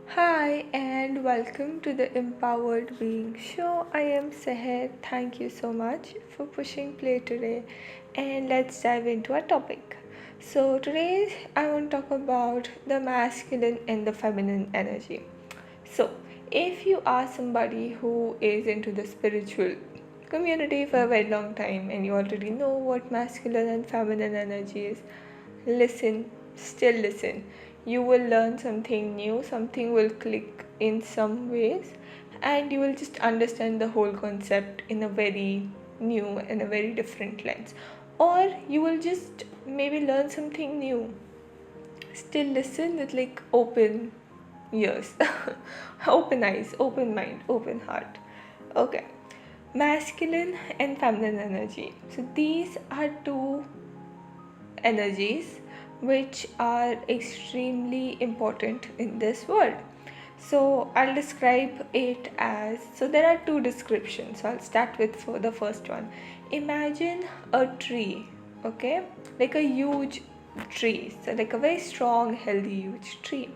Hi and welcome to the Empowered Being Show. I am Seher. Thank you so much for pushing play today, and let's dive into our topic. So, today I want to talk about the masculine and the feminine energy. So, if you are somebody who is into the spiritual community for a very long time and you already know what masculine and feminine energy is, listen, still listen. You will learn something new, something will click in some ways, and you will just understand the whole concept in a very new and a very different lens. Or you will just maybe learn something new. Still listen with like open ears, open eyes, open mind, open heart. Okay. Masculine and feminine energy. So these are two energies which are extremely important in this world. So I'll describe it as, so there are two descriptions. So I'll start with for the first one. Imagine a tree, okay, like a huge tree, so like a very strong, healthy, huge tree.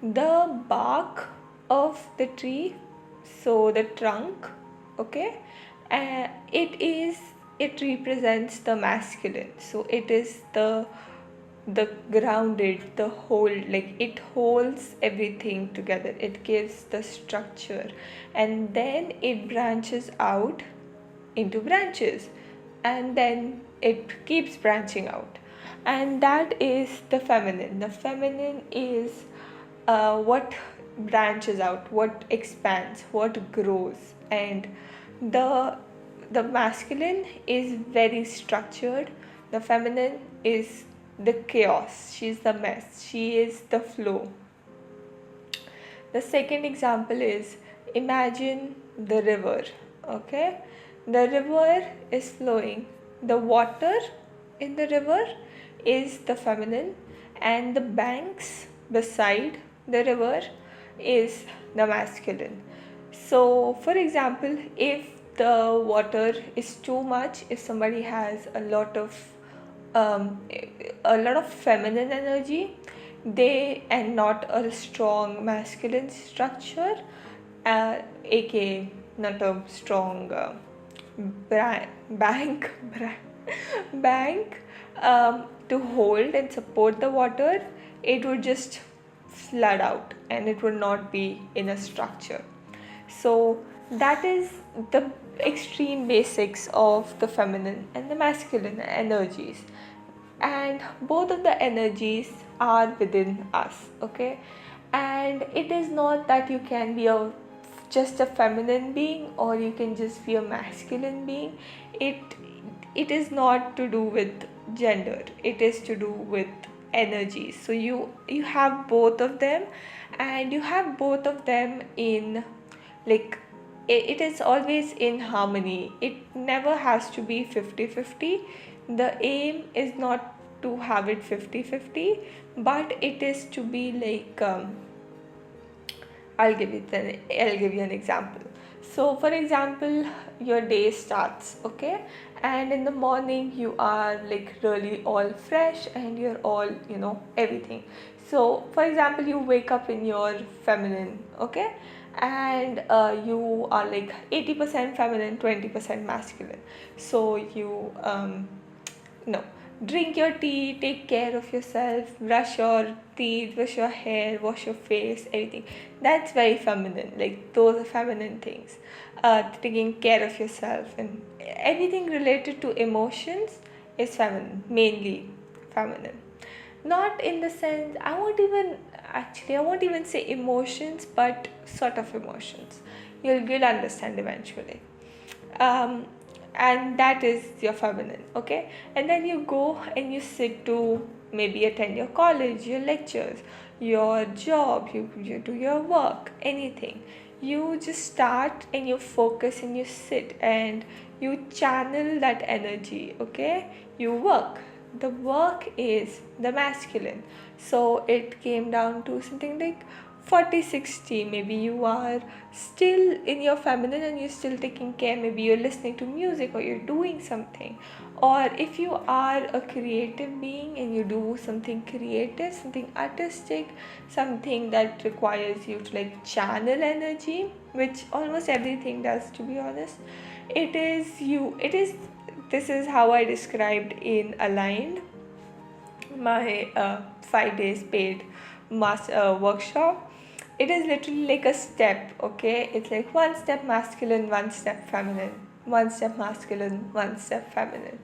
The bark of the tree, so the trunk, okay, it represents the masculine. So it is the grounded, the hold, like it holds everything together, it gives the structure, and then it branches out into branches, and then it keeps branching out, and that is the feminine. The feminine is what branches out, what expands, what grows, and the the masculine is very structured. The feminine is the chaos, she's the mess, she is the flow. The second example is, imagine the river, okay? The river is flowing. The water in the river is the feminine, and the banks beside the river is the masculine. So, for example, if the water is too much, if somebody has um, a lot of feminine energy, they and not a strong masculine structure, aka not a strong bank bank to hold and support the water, it would just flood out and it would not be in a structure. So that is the extreme basics of the feminine and the masculine energies, and both of the energies are within us, okay? And it is not that you can be a just a feminine being or you can just be a masculine being. It is not to do with gender, it is to do with energies. So you have both of them, and you have both of them in, like, it is always in harmony. It never has to be 50-50. The aim is not to have it 50-50, but it is to be like, I'll give you an example. So for example, your day starts, okay, and in the morning you are like really all fresh and you're all, everything. So for example, you wake up in your feminine, okay, and you are like 80% feminine, 20% masculine. So you no, drink your tea, take care of yourself, brush your teeth, brush your hair, wash your face, everything. That's very feminine. Like those are feminine things. Taking care of yourself and everything related to emotions is feminine, mainly feminine. Not in the sense, I won't even say emotions, but sort of emotions. You'll understand eventually. um, and that is your feminine, okay? And then you go and you sit to maybe attend your college, your lectures, your job, you do your work, anything. You just start and you focus and you sit and you channel that energy, okay? You work. The work is the masculine. So it came down to something like 40-60, maybe you are still in your feminine and you're still taking care, maybe you're listening to music or you're doing something. Or if you are a creative being and you do something creative, something artistic, something that requires you to like channel energy, which almost everything does, to be honest. This is how I described in Aligned, my 5 days paid workshop. It is literally like a step, okay? It's like one step masculine, one step feminine, one step masculine, one step feminine.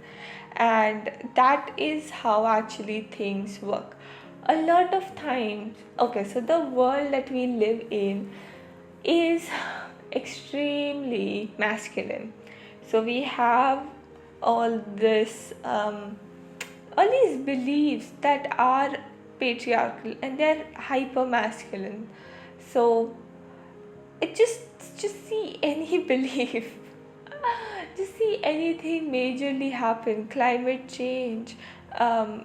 And that is how actually things work. A lot of times, okay, so the world that we live in is extremely masculine. So we have all this all these beliefs that are patriarchal and they're hyper masculine. So it just see any belief, just see anything majorly happen, climate change, um,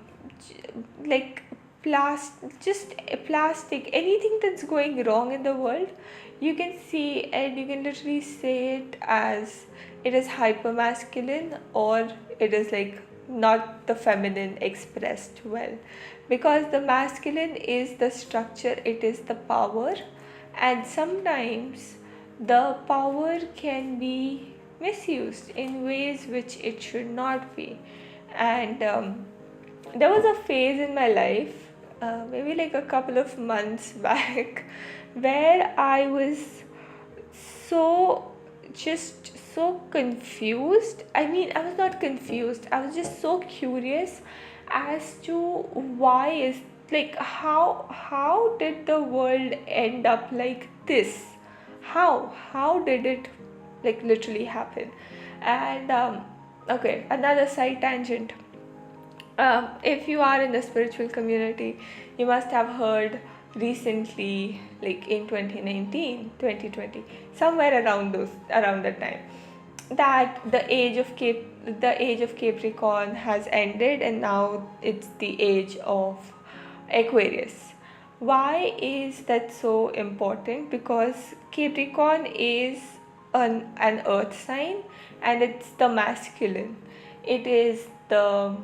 like plastic, anything that's going wrong in the world, you can see and you can literally say it as it is hyper masculine, or it is like not the feminine expressed well, because the masculine is the structure, it is the power, and sometimes the power can be misused in ways which it should not be. And there was a phase in my life, maybe like a couple of months back, where I was so just so confused. I mean, I was not confused, I was just so curious as to why is like how did the world end up like this? How did it like literally happen? And okay, another side tangent. If you are in the spiritual community, you must have heard recently, like in 2019, 2020, somewhere around that time, that the age of Capricorn has ended and now it's the age of Aquarius. Why is that so important? Because Capricorn is an earth sign and it's the masculine. It is the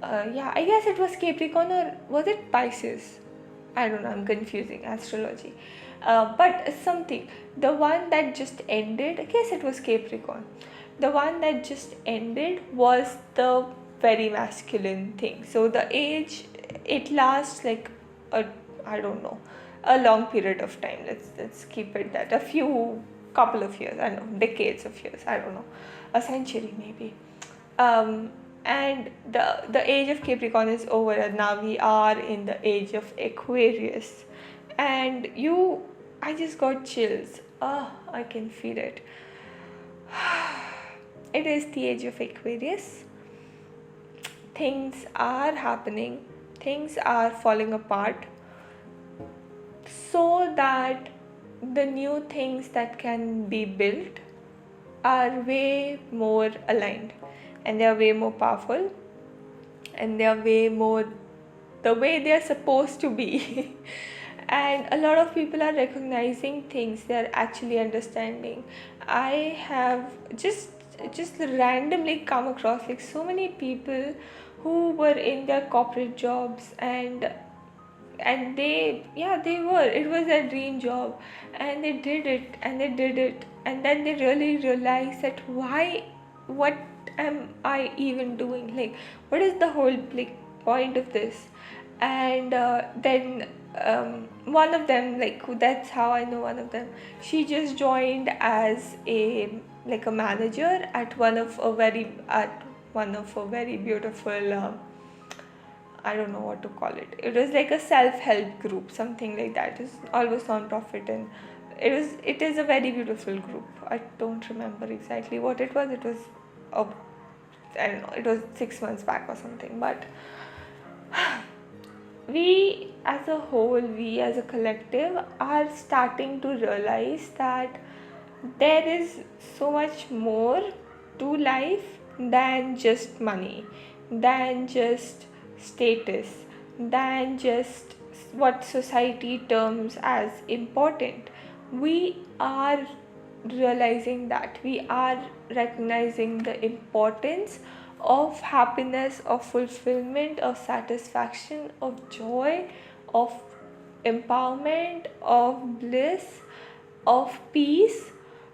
yeah, I guess it was Capricorn, or was it Pisces? I don't know, I'm confusing astrology. But something, the one that just ended, I guess it was Capricorn. The one that just ended was the very masculine thing. So the age, it lasts like a, I don't know, a long period of time. Let's keep it that, a few couple of years, I don't know, decades of years, I don't know, a century maybe. And the age of Capricorn is over and now we are in the age of Aquarius. And I just got chills. I can feel it. It is the age of Aquarius. Things are happening, things are falling apart, so that the new things that can be built are way more aligned, and they are way more powerful, and they are way more the way they are supposed to be. And a lot of people are recognizing things, they are actually understanding. I have just randomly come across like so many people who were in their corporate jobs, and they were, it was their dream job, and they did it and then they really realized that what am I even doing, like what is the whole like point of this? And then one of them, like that's how I know one of them, she just joined as a like a manager at one of a very beautiful I don't know what to call it. It was like a self-help group, something like that. It's always non-profit, and it is a very beautiful group. I don't remember exactly what it was. It was I don't know. It was 6 months back or something. But we as a whole, we as a collective, are starting to realize that there is so much more to life than just money, than just status, than just what society terms as important. We are realizing that, we are recognizing the importance of happiness, of fulfillment, of satisfaction, of joy, of empowerment, of bliss, of peace.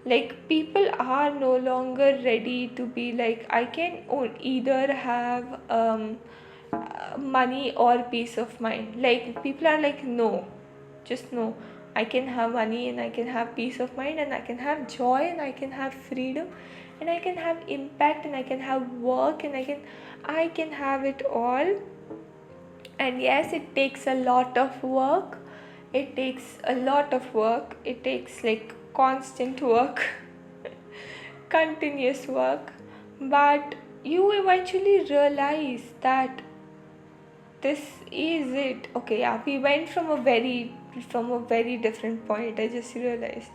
Like, people are no longer ready to be like, I can either have money or peace of mind. Like, people are like, no, just no, I can have money and I can have peace of mind and I can have joy and I can have freedom and I can have impact and I can have work and I can have it all. And yes, it takes a lot of work. It takes a lot of work. It takes like constant work, continuous work. But you eventually realize that this is it. Okay, yeah, we went from a very different point, I just realized.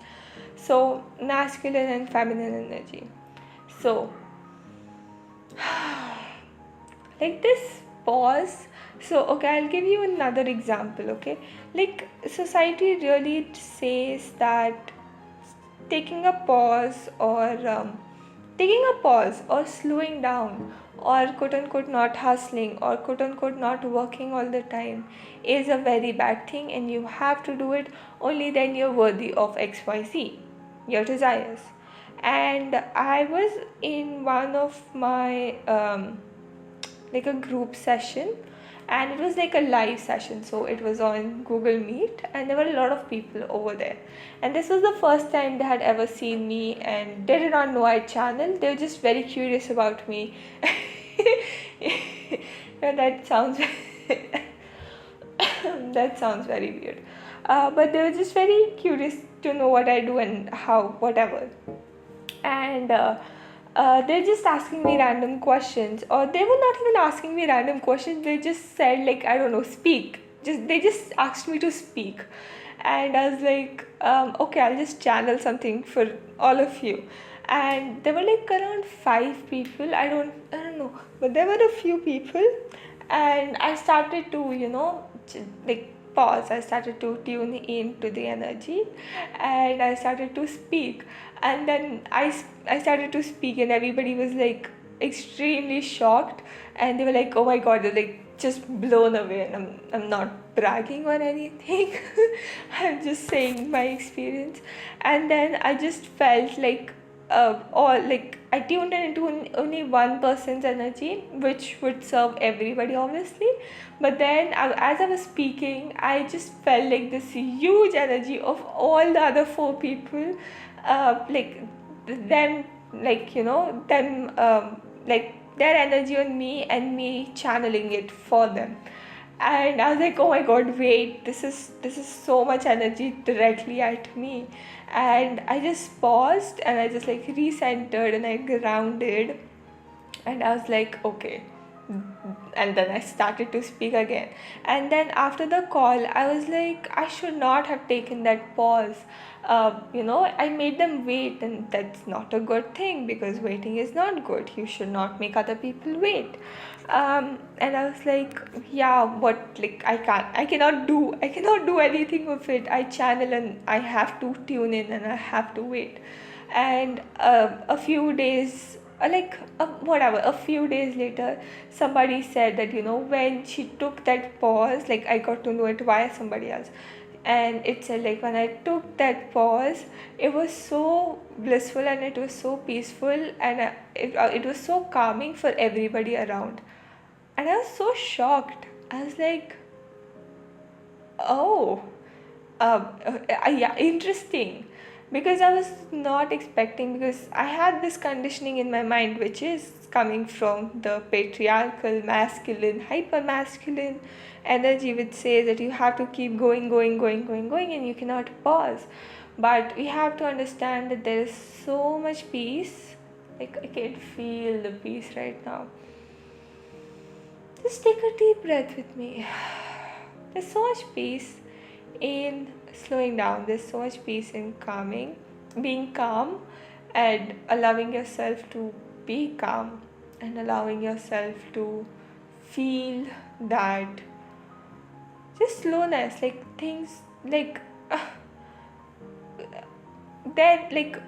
So, masculine and feminine energy. So, like this pause. So, okay, I'll give you another example. Okay, like, society really says that taking a pause or slowing down, or quote unquote not hustling, or quote unquote not working all the time, is a very bad thing, and you have to do it. Only then you're worthy of XYZ, your desires. And I was in one of my like a group session, and it was like a live session, so it was on Google Meet, and there were a lot of people over there. And this was the first time they had ever seen me, and they did not know I channel. They were just very curious about me. Yeah, that sounds that sounds very weird, but they were just very curious to know what I do and how, whatever. And they're just asking me random questions, or they were not even asking me random questions. They just said, like, I don't know, speak. They just asked me to speak, and I was like, okay, I'll just channel something for all of you. And there were like around 5 people. I don't know, but there were a few people, and I started to, like, pause. I started to tune in to the energy, and I started to speak. And then I started to speak, and everybody was like extremely shocked, and they were like, oh my god, they're like just blown away. And I'm not bragging or anything. I'm just saying my experience. And then I just felt like or like I tuned in into only one person's energy, which would serve everybody, obviously. But then, as I was speaking, I just felt like this huge energy of all the other 4 people, like them, like, them, like their energy on me and me channeling it for them. And I was like, oh my god, wait, this is so much energy directly at me. And I just paused, and I just like recentered, and I grounded, and I was like, okay. And then I started to speak again. And then after the call, I was like, I should not have taken that pause. I made them wait, and that's not a good thing, because waiting is not good. You should not make other people wait. And I was like, yeah, what, like, I cannot do anything with it. I channel, and I have to tune in, and I have to wait. And a few days, whatever, a few days later, somebody said that, when she took that pause, like, I got to know it via somebody else. And it said, like, when I took that pause, it was so blissful, and it was so peaceful, and it was so calming for everybody around. And I was so shocked. I was like, oh, yeah, interesting. Because I was not expecting, because I had this conditioning in my mind, which is coming from the patriarchal, masculine, hyper masculine energy, which says that you have to keep going, going, going, going, going, and you cannot pause. But we have to understand that there is so much peace. Like, I can feel the peace right now. Just take a deep breath with me. There's so much peace in slowing down. There's so much peace in being calm, and allowing yourself to be calm, and allowing yourself to feel that just slowness, like things like that, like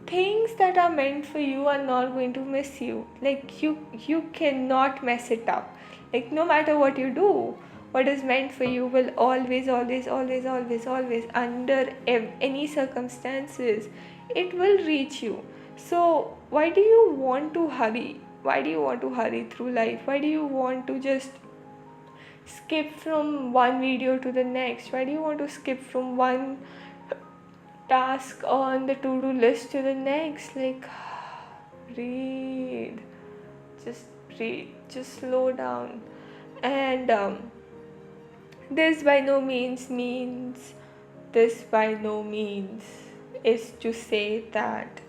things that are meant for you are not going to miss you. Like you cannot mess it up. Like no matter what you do, what is meant for you will always under any circumstances, it will reach you. So why do you want to hurry? Why do you want to hurry through life? Why do you want to just skip from one video to the next? Why do you want to skip from one task on the to-do list to the next? Like, breathe, just breathe, just slow down. And this by no means means this by no means is to say that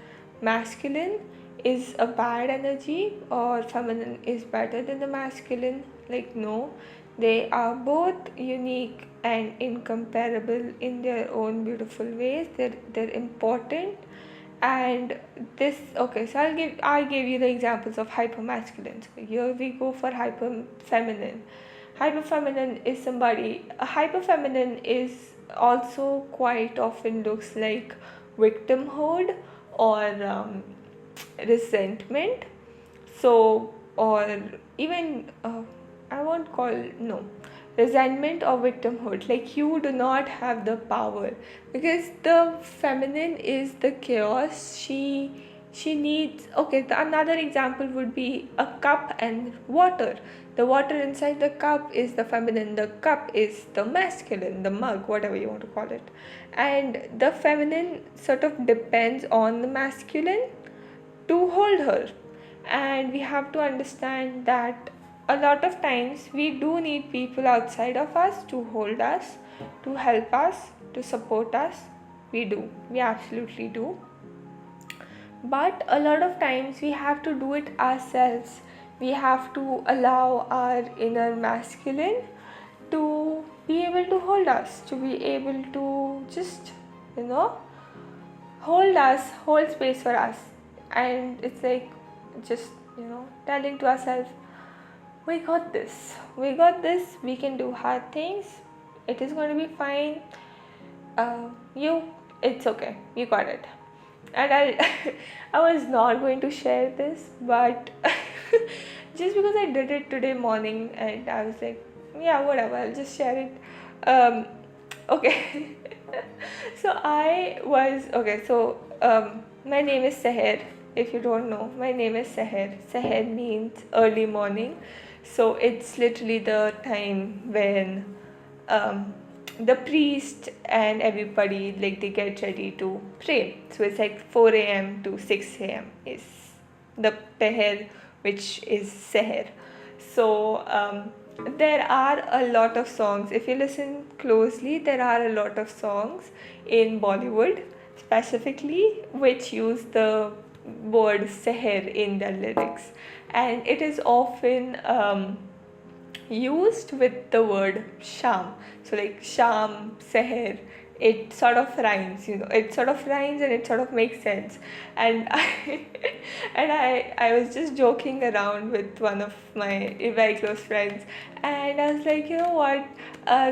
masculine is a bad energy or feminine is better than the masculine. Like, no, they are both unique and incomparable in their own beautiful ways. They're important. And this, okay, so I gave you the examples of hypermasculine. So here we go for hyperfeminine. Hyperfeminine is somebody, a hyperfeminine is also quite often looks like victimhood or resentment. So, or even I won't call, no, resentment or victimhood. Like, you do not have the power, because the feminine is the chaos. She needs, okay, another example would be a cup and water. The water inside the cup is the feminine, the cup is the masculine, the mug, whatever you want to call it. And the feminine sort of depends on the masculine to hold her. And we have to understand that a lot of times we do need people outside of us to hold us, to help us, to support us. We absolutely do. But a lot of times we have to do it ourselves. We have to allow our inner masculine to be able to hold us, to be able to just, hold space for us. And it's like just, telling to ourselves, we got this, we can do hard things, it is going to be fine, it's okay, you got it. And I was not going to share this, but just because I did it today morning and I was like, yeah, whatever, I'll just share it. Okay. So my name is Seher. If you don't know, my name is Seher. Seher means early morning. So it's literally the time when the priest and everybody, like, they get ready to pray. So it's like 4 a.m. to 6 a.m. is the Peher, which is Seher. So there are a lot of songs. If you listen closely, there are a lot of songs in Bollywood specifically which use the word Seher in their lyrics, and it is often used with the word Sham. So like Sham, Seher, it sort of rhymes, it sort of rhymes and it sort of makes sense. And I was just joking around with one of my very close friends, and I was like, you know what, I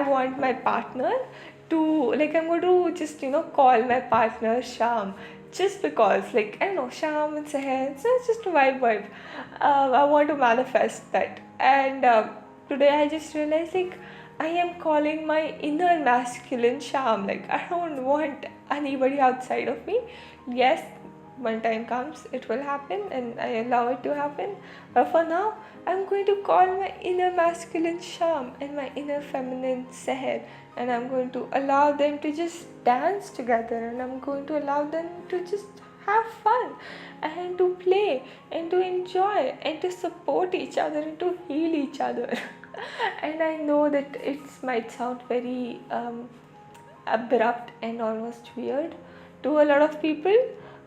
want my partner to, like, I'm going to just, call my partner Sham, just because, like, I don't know, Sham and Seher, so it's just a vibe. I want to manifest that. And today I just realized, like, I am calling my inner masculine Sham. Like, I don't want anybody outside of me. Yes, when time comes, it will happen and I allow it to happen. But for now, I'm going to call my inner masculine Sham and my inner feminine Seher, and I'm going to allow them to just dance together, and I'm going to allow them to just have fun and to play and to enjoy and to support each other and to heal each other. And I know that it might sound very abrupt and almost weird to a lot of people,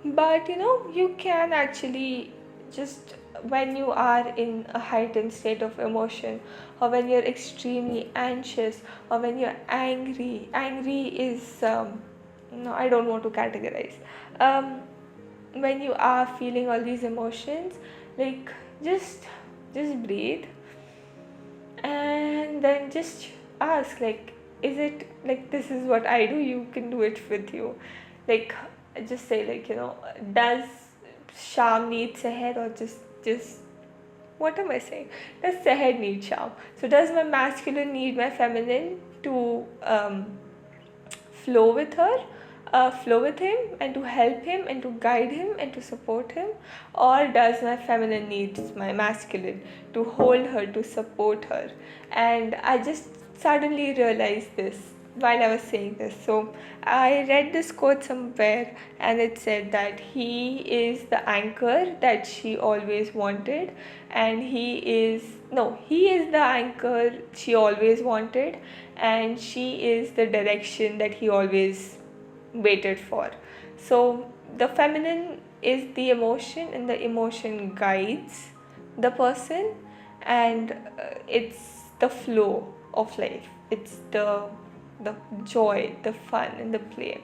but you can actually just, when you are in a heightened state of emotion, or when you're extremely anxious, or when you're angry is no, I don't want to categorize, when you are feeling all these emotions, like, just breathe, and then just ask, like, is it like this is what I do, you can do it with you. Like, just say, like, does Sham need Seher, or just what am I saying? Does Seher need Sham? So does my masculine need my feminine to flow with her, flow with him, and to help him, and to guide him, and to support him? Or does my feminine needs my masculine to hold her, to support her? And I just suddenly realized this while I was saying this. So I read this quote somewhere, and it said that he is the anchor that she always wanted, and he is the anchor she always wanted, and she is the direction that he always waited for. So the feminine is the emotion, and the emotion guides the person, and it's the flow of life. It's the joy, the fun, and the play.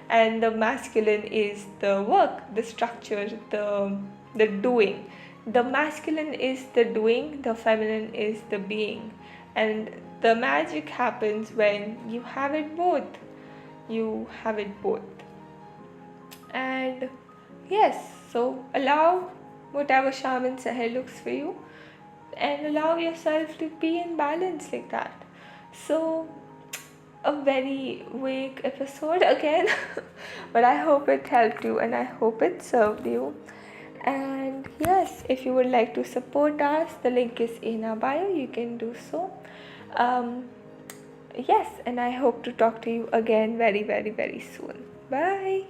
And the masculine is the work, the structure, the doing. The masculine is the doing, the feminine is the being. And the magic happens when you have it both. You have it both. And yes, so allow whatever Sham and Seher looks for you, and allow yourself to be in balance like that. So, a very vague episode again, but I hope it helped you, and I hope it served you. And yes, if you would like to support us, the link is in our bio, you can do so. Yes, and I hope to talk to you again very, very, very soon. Bye.